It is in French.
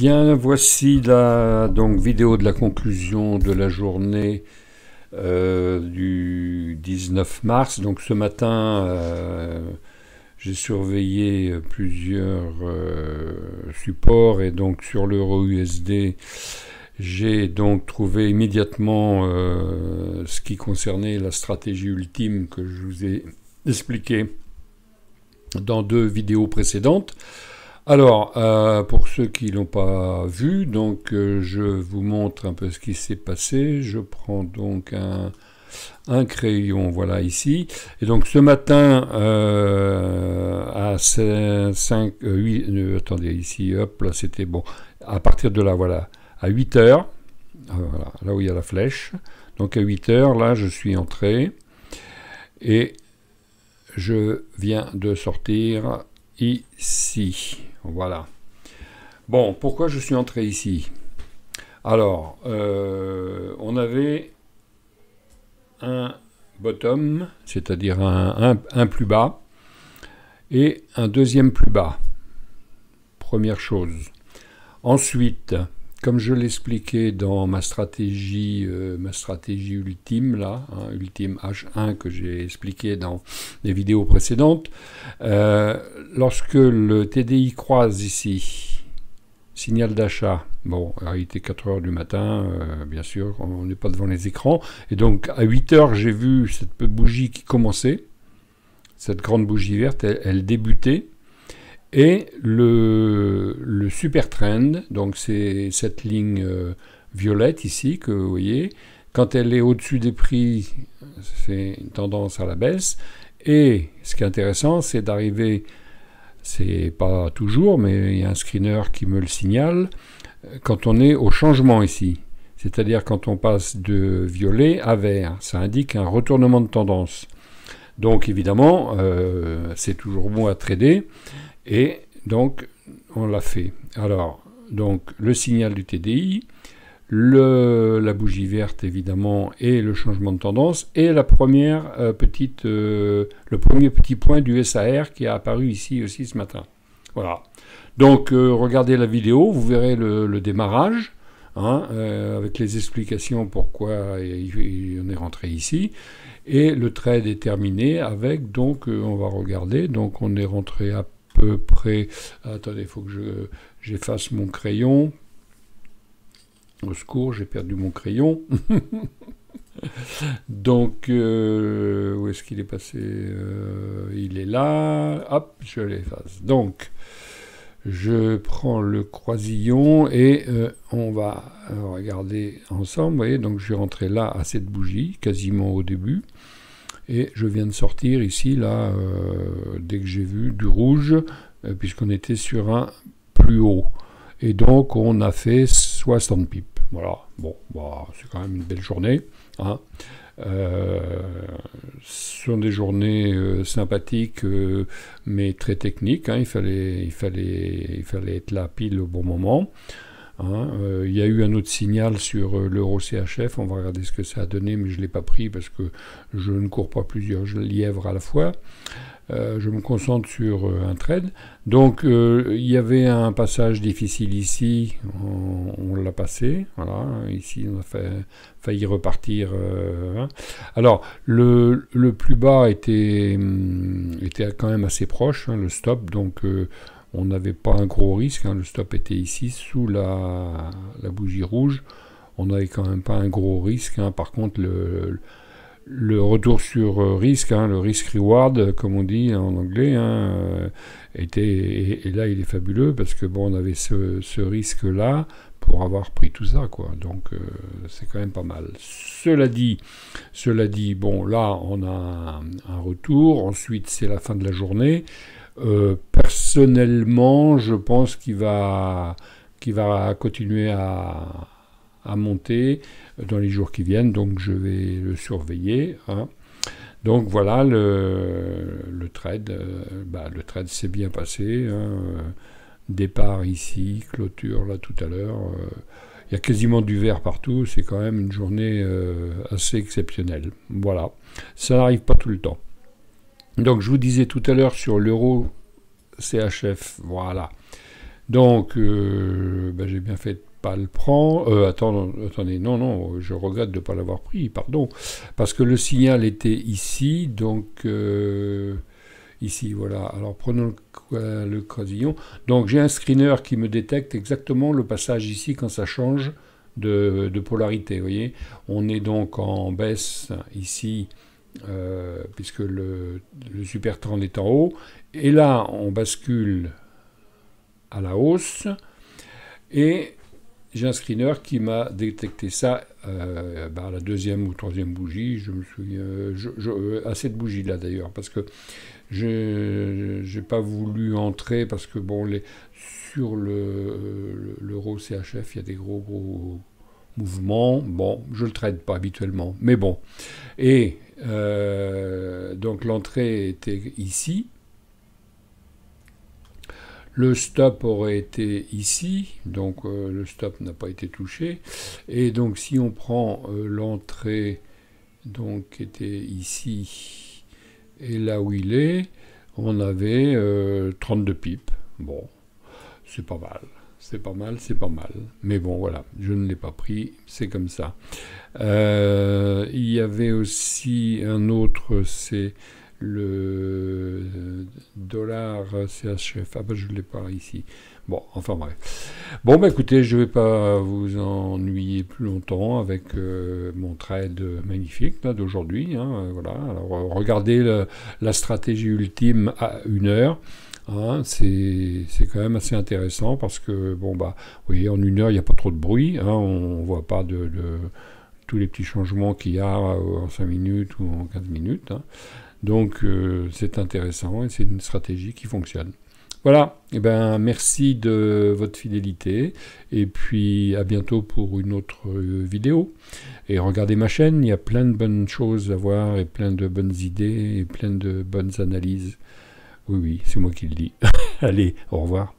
Bien, voici la vidéo de la conclusion de la journée du 19 mars. Donc ce matin, j'ai surveillé plusieurs supports et donc sur l'euro USD, j'ai donc trouvé immédiatement ce qui concernait la stratégie ultime que je vous ai expliqué dans deux vidéos précédentes. Alors, pour ceux qui ne l'ont pas vu, donc je vous montre un peu ce qui s'est passé. Je prends donc un crayon, voilà, ici. Et donc ce matin, à 5, 8, attendez, ici, hop, là c'était bon. À partir de là, voilà, à 8 heures, voilà, là où il y a la flèche. Donc à 8 heures, là, je suis entré. Et je viens de sortir ici. Voilà. Bon, pourquoi je suis entré ici? Alors, on avait un bottom, c'est-à-dire un plus bas, et un deuxième plus bas. Première chose. Ensuite, comme je l'expliquais dans ma stratégie ultime, là, ultime H1 que j'ai expliqué dans les vidéos précédentes, lorsque le TDI croise ici, signal d'achat, bon, alors il était 4 heures du matin, bien sûr, on n'est pas devant les écrans, et donc à 8 heures, j'ai vu cette bougie qui commençait, cette grande bougie verte, elle débutait, et le super trend, donc c'est cette ligne violette ici que vous voyez, quand elle est au-dessus des prix, c'est une tendance à la baisse. Et ce qui est intéressant, c'est d'arriver, c'est pas toujours, mais il y a un screener qui me le signale, quand on est au changement ici. C'est-à-dire quand on passe de violet à vert, ça indique un retournement de tendance. Donc évidemment, c'est toujours bon à trader. Et donc, on l'a fait. Alors, donc, le signal du TDI, la bougie verte, évidemment, et le changement de tendance, et la première le premier petit point du SAR qui a apparu ici aussi ce matin. Voilà. Donc, regardez la vidéo, vous verrez le démarrage, avec les explications pourquoi on est rentré ici. Et le trade est terminé avec, donc, on va regarder, donc on est rentré à peu près, attendez, il faut que j'efface mon crayon. Au secours, j'ai perdu mon crayon. Donc, où est-ce qu'il est passé? Il est là. Hop, je l'efface. Donc, je prends le croisillon et on va regarder ensemble. Vous voyez, donc je suis rentré là à cette bougie, quasiment au début. Et je viens de sortir ici, là, dès que j'ai vu du rouge, puisqu'on était sur un plus haut. Et donc, on a fait 60 pips. Voilà. Bon, bah, c'est quand même une belle journée. Ce sont des journées sympathiques, mais très techniques. Il fallait être là pile au bon moment. Il y a eu un autre signal sur l'euro CHF, on va regarder ce que ça a donné, mais je ne l'ai pas pris parce que je ne cours pas plusieurs lièvres à la fois. Je me concentre sur un trade. Donc il y avait un passage difficile ici, on l'a passé, voilà, ici on a failli repartir. Alors le plus bas était quand même assez proche, le stop, donc on n'avait pas un gros risque, le stop était ici, sous la bougie rouge. On n'avait quand même pas un gros risque. Par contre, le retour sur risque, le risk-reward, comme on dit en anglais, et là, il est fabuleux, parce que bon, on avait ce risque-là pour avoir pris tout ça, quoi. Donc, c'est quand même pas mal. Cela dit, bon, là, on a un retour. Ensuite, c'est la fin de la journée. Personnellement, je pense qu'il va continuer à monter dans les jours qui viennent, donc je vais le surveiller. Donc voilà, le trade s'est bien passé. Départ ici, clôture là tout à l'heure. Il y a quasiment du vert partout, c'est quand même une journée assez exceptionnelle. Voilà, ça n'arrive pas tout le temps. Donc je vous disais tout à l'heure sur l'euro CHF, voilà. Donc, j'ai bien fait de pas le prendre. Attendez, non, je regrette de ne pas l'avoir pris, pardon. Parce que le signal était ici, donc ici, voilà. Alors prenons le croisillon. Donc j'ai un screener qui me détecte exactement le passage ici quand ça change de polarité, vous voyez. On est donc en baisse ici, puisque le super trend est en haut. Et là, on bascule à la hausse. Et j'ai un screener qui m'a détecté ça à la deuxième ou troisième bougie. Je me souviens à cette bougie-là d'ailleurs, parce que je n'ai pas voulu entrer, parce que bon, sur l'euro CHF, il y a des gros mouvements. Bon, je ne le trade pas habituellement, mais bon. Et donc l'entrée était ici. Le stop aurait été ici, donc le stop n'a pas été touché. Et donc si on prend l'entrée, donc qui était ici, et là où il est, on avait 32 pips. Bon, c'est pas mal. C'est pas mal, c'est pas mal. Mais bon, voilà, je ne l'ai pas pris, c'est comme ça. Il y avait aussi un autre, c'est le dollar CHF. Ah ben je ne l'ai pas ici. Bon, enfin bref. Bon, bah écoutez, je ne vais pas vous ennuyer plus longtemps avec mon trade magnifique d'aujourd'hui. Voilà. Alors, regardez la stratégie ultime à 1 heure. C'est quand même assez intéressant parce que, bon, bah, vous voyez, en 1 heure, il n'y a pas trop de bruit. On ne voit pas tous les petits changements qu'il y a en 5 minutes ou en 15 minutes. Donc, c'est intéressant et c'est une stratégie qui fonctionne. Voilà, merci de votre fidélité et puis à bientôt pour une autre vidéo. Et regardez ma chaîne, il y a plein de bonnes choses à voir et plein de bonnes idées et plein de bonnes analyses. Oui, c'est moi qui le dis. Allez, au revoir.